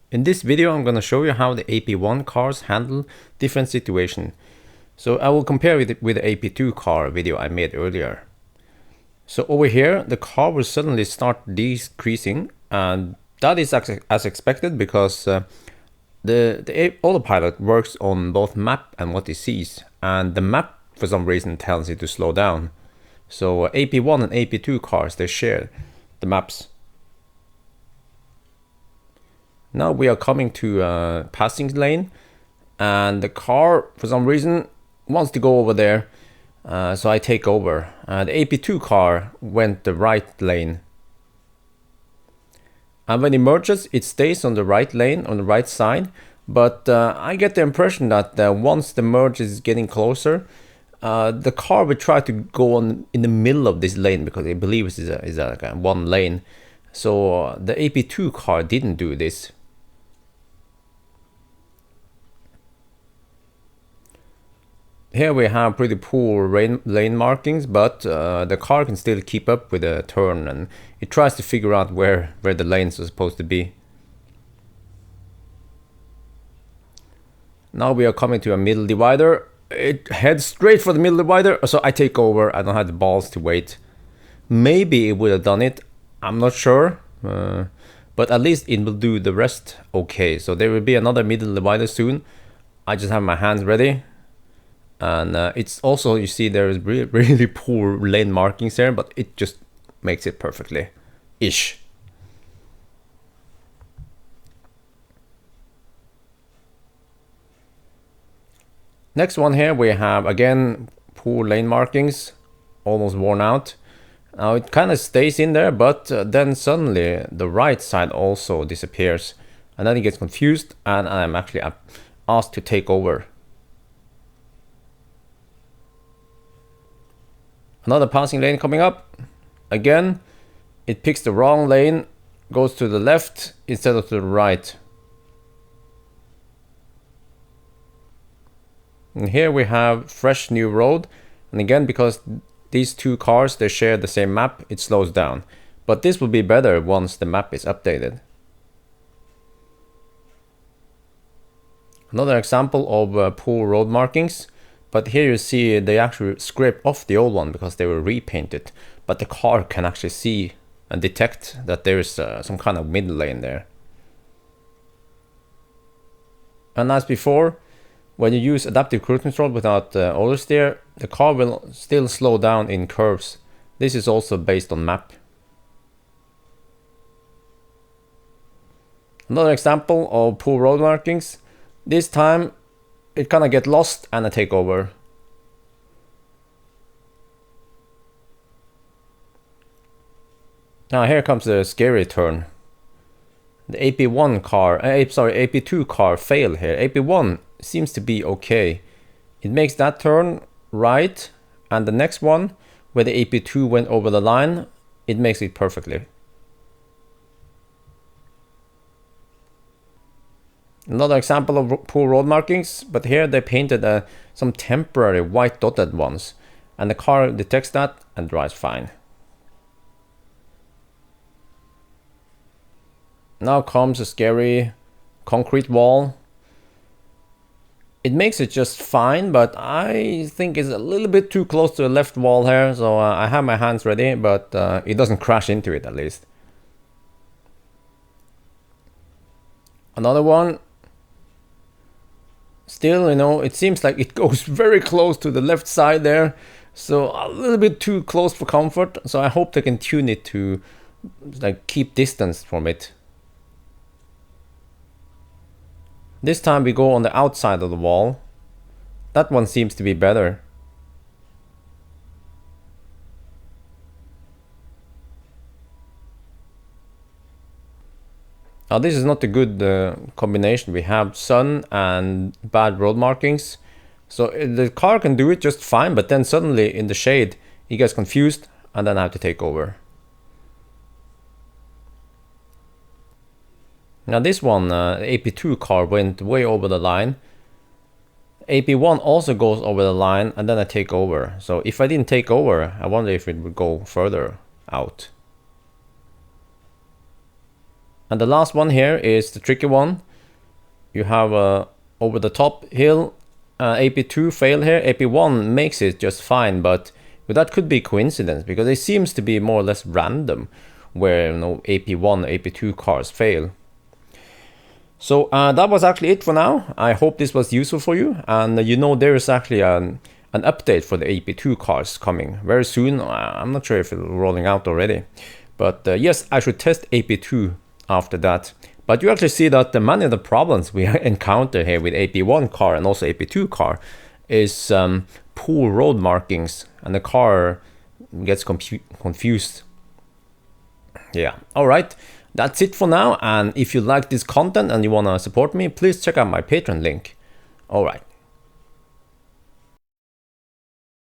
In this video, I'm going to show you how the AP1 cars handle different situations. So I will compare it with the AP2 car video I made earlier. So over here, the car will suddenly start decreasing, and that is as expected because the autopilot works on both map and what it sees, and the map for some reason tells it to slow down. So AP1 and AP2 cars, they share the maps. Now we are coming to a passing lane, and the car for some reason wants to go over there, so I take over. The AP2 car went the right lane, and when it merges it stays on the right lane, on the right side, but I get the impression that once the merge is getting closer, the car will try to go on in the middle of this lane because it believes it's like a one lane. So the AP2 car didn't do this. Here we have pretty poor lane markings, but the car can still keep up with the turn, and it tries to figure out where the lanes are supposed to be. Now we are coming to a middle divider. It heads straight for the middle divider, so I take over. I don't have the balls to wait. Maybe it would have done it, I'm not sure, but at least it will do the rest okay. So there will be another middle divider soon. I just have my hands ready. And it's also, you see, there is really poor lane markings here, but it just makes it perfectly ish. Next one here, we have again poor lane markings, almost worn out. Now it kind of stays in there, but then suddenly the right side also disappears, and then it gets confused, and I'm actually asked to take over. Another passing lane coming up. Again, it picks the wrong lane, goes to the left instead of to the right. And here we have fresh new road. And again, because these two cars, they share the same map, it slows down. But this will be better once the map is updated. Another example of poor road markings. But here you see they actually scrape off the old one because they were repainted. But the car can actually see and detect that there is some kind of middle lane there. And as before, when you use adaptive cruise control without oversteer, the car will still slow down in curves. This is also based on map. Another example of poor road markings. This time it kind of get lost and I take over. Now here comes the scary turn. The AP1 car, AP2 car failed here. AP1 seems to be okay. It makes that turn right, and the next one, where the AP2 went over the line, it makes it perfectly. Another example of poor road markings, but here they painted some temporary white dotted ones, and the car detects that and drives fine. Now comes a scary concrete wall. It makes it just fine, but I think it's a little bit too close to the left wall here, so I have my hands ready, but it doesn't crash into it at least. Another one. Still, you know, it seems like it goes very close to the left side there, so a little bit too close for comfort. So I hope they can tune it to like keep distance from it. This time we go on the outside of the wall. That one seems to be better. Now this is not a good combination. We have sun and bad road markings. So the car can do it just fine, but then suddenly in the shade, it gets confused and then I have to take over. Now this one, AP2 car went way over the line. AP1 also goes over the line and then I take over. So if I didn't take over, I wonder if it would go further out. And the last one here is the tricky one. You have over the top hill, AP2 fail here. AP1 makes it just fine, but that could be coincidence because it seems to be more or less random where AP1, AP2 cars fail. So that was actually it for now. I hope this was useful for you, and there is actually an update for the AP2 cars coming very soon. I'm not sure if it's rolling out already, but yes, I should test AP2 after that. But you actually see that many of the problems we encounter here with AP1 car and also AP2 car is poor road markings, and the car gets confused. Yeah, all right. That's it for now, and if you like this content and you want to support me, please check out my Patreon link. All right.